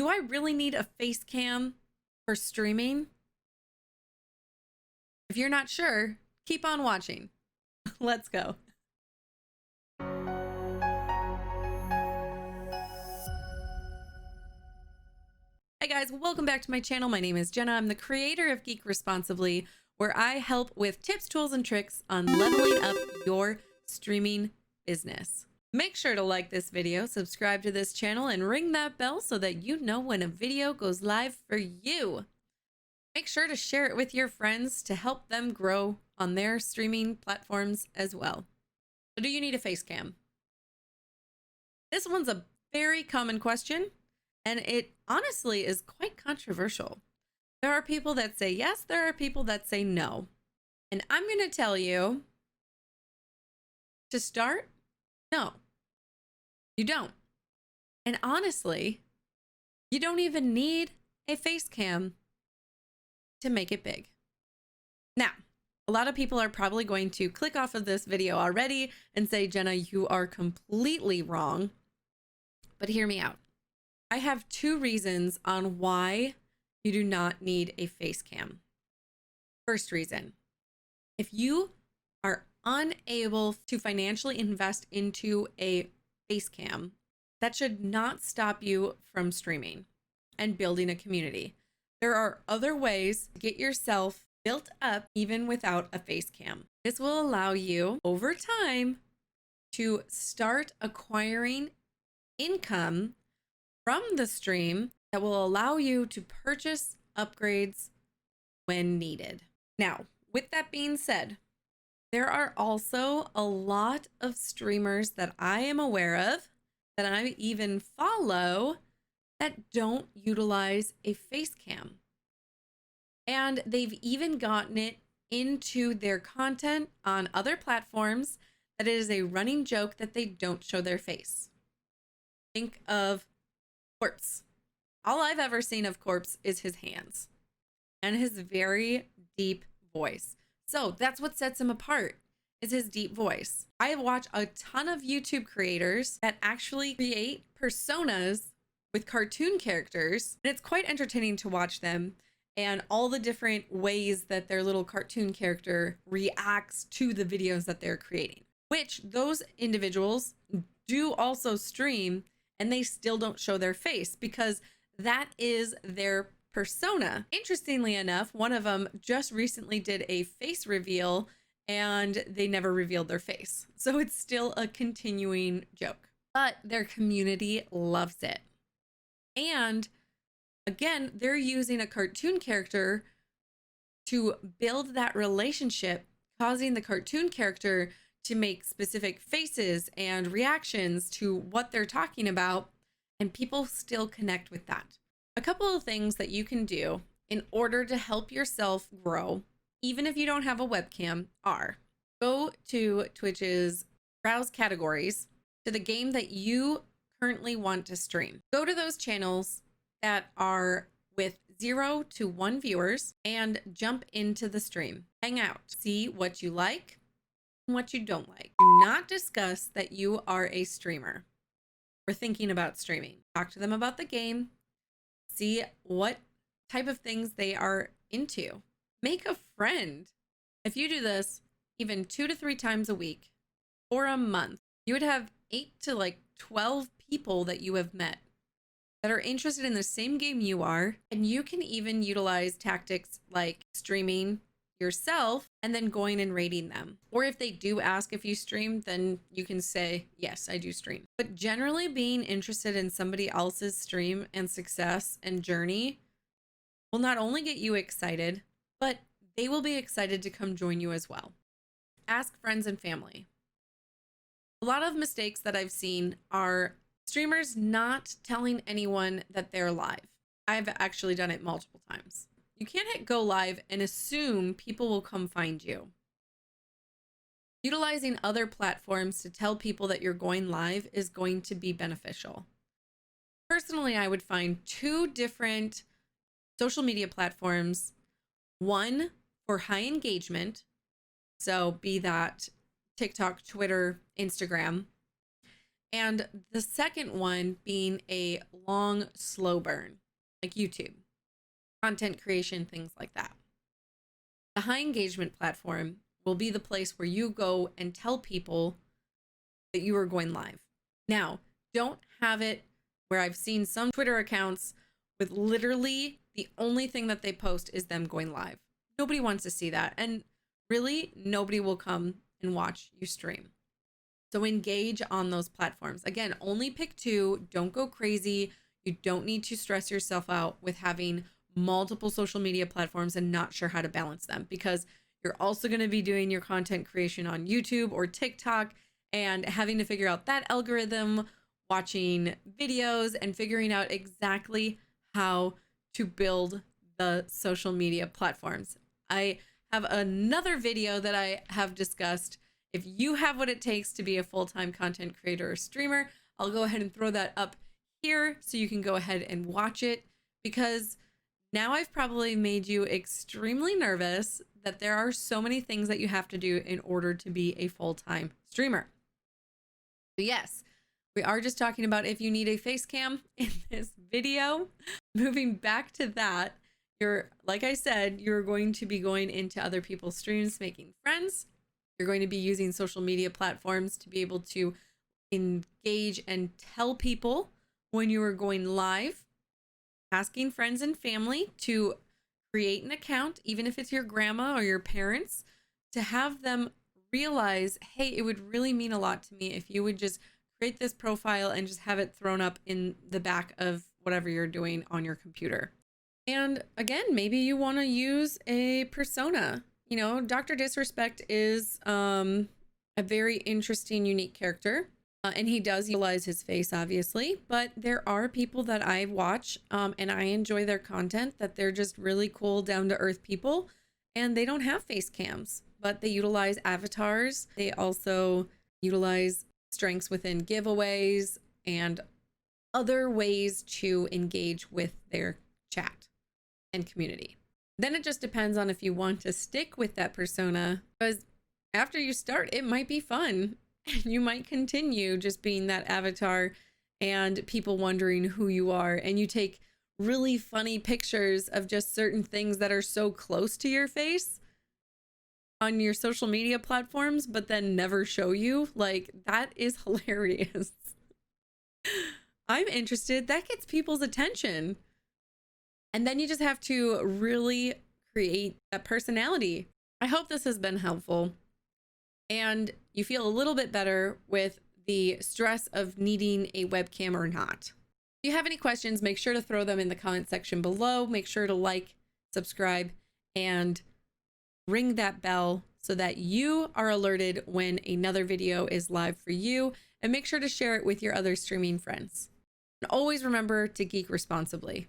Do I really need a face cam for streaming? If you're not sure, keep on watching. Let's go. Hey guys, welcome back to my channel. My name is Jenna. I'm the creator of Geek Responsibly, where I help with tips, tools, and tricks on leveling up your streaming business. Make sure to like this video, subscribe to this channel, and ring that bell so that you know when a video goes live for you. Make sure to share it with your friends to help them grow on their streaming platforms as well. So do you need a face cam? This one's a very common question, and it honestly is quite controversial. There are people that say yes, there are people that say no. And I'm going to tell you, to start, no, you don't. And honestly, you don't even need a face cam to make it big. Now, a lot of people are probably going to click off of this video already and say, Jenna, you are completely wrong. But hear me out. I have two reasons on why you do not need a face cam. First reason, if you are unable to financially invest into a face cam, that should not stop you from streaming and building a community. There are other ways to get yourself built up even without a face cam. This will allow you over time to start acquiring income from the stream that will allow you to purchase upgrades when needed. Now, with that being said, there are also a lot of streamers that I am aware of, that I even follow, that don't utilize a face cam. And they've even gotten it into their content on other platforms that it is a running joke that they don't show their face. Think of Corpse. All I've ever seen of Corpse is his hands and his very deep voice. So that's what sets him apart, is his deep voice. I watch a ton of YouTube creators that actually create personas with cartoon characters, and it's quite entertaining to watch them and all the different ways that their little cartoon character reacts to the videos that they're creating, which those individuals do also stream, and they still don't show their face because that is their persona. Interestingly enough, one of them just recently did a face reveal and they never revealed their face. So it's still a continuing joke, but their community loves it. And again, they're using a cartoon character to build that relationship, causing the cartoon character to make specific faces and reactions to what they're talking about, and people still connect with that. A couple of things that you can do in order to help yourself grow, even if you don't have a webcam, are go to Twitch's browse categories to the game that you currently want to stream. Go to those channels that are with 0 to 1 viewers and jump into the stream. Hang out, see what you like and what you don't like. Do not discuss that you are a streamer or thinking about streaming. Talk to them about the game. See what type of things they are into. Make a friend. If you do this even 2 to 3 times a week or a month, you would have 8 to 12 people that you have met that are interested in the same game you are. And you can even utilize tactics like streaming yourself and then going and rating them. Or if they do ask if you stream, then you can say, yes, I do stream. But generally being interested in somebody else's stream and success and journey will not only get you excited, but they will be excited to come join you as well. Ask friends and family. A lot of mistakes that I've seen are streamers not telling anyone that they're live. I've actually done it multiple times. You can't hit go live and assume people will come find you. Utilizing other platforms to tell people that you're going live is going to be beneficial. Personally, I would find 2 different social media platforms, one for high engagement, so be that TikTok, Twitter, Instagram, And the second one being a long, slow burn, like YouTube, content creation, things like that. The high engagement platform will be the place where you go and tell people that you are going live. Now, don't have it where I've seen some Twitter accounts with literally the only thing that they post is them going live. Nobody wants to see that. And really, nobody will come and watch you stream. So engage on those platforms. Again, only pick two. Don't go crazy. You don't need to stress yourself out with having multiple social media platforms and not sure how to balance them, because you're also going to be doing your content creation on YouTube or TikTok and having to figure out that algorithm, watching videos and figuring out exactly how to build the social media platforms. I have another video that I have discussed. If you have what it takes to be a full-time content creator or streamer, I'll go ahead and throw that up here so you can go ahead and watch it, because now I've probably made you extremely nervous that there are so many things that you have to do in order to be a full-time streamer. So yes, we are just talking about if you need a face cam in this video. Moving back to that, like I said, you're going to be going into other people's streams, making friends. You're going to be using social media platforms to be able to engage and tell people when you are going live, asking friends and family to create an account, even if it's your grandma or your parents, to have them realize, hey, it would really mean a lot to me if you would just create this profile and just have it thrown up in the back of whatever you're doing on your computer. And again, maybe you want to use a persona. You know, Dr. Disrespect is a very interesting, unique character. And he does utilize his face, obviously, but there are people that I watch and I enjoy their content, that they're just really cool, down to earth people, and they don't have face cams, but they utilize avatars. They also utilize strengths within giveaways and other ways to engage with their chat and community. Then it just depends on if you want to stick with that persona, because after you start, it might be fun. You might continue just being that avatar and people wondering who you are, and you take really funny pictures of just certain things that are so close to your face on your social media platforms, but then never show you. Like, that is hilarious. I'm interested. That gets people's attention. And then you just have to really create that personality. I hope this has been helpful and you feel a little bit better with the stress of needing a webcam or not. If you have any questions, make sure to throw them in the comment section below. Make sure to like, subscribe, and ring that bell so that you are alerted when another video is live for you. And make sure to share it with your other streaming friends. And always remember to geek responsibly.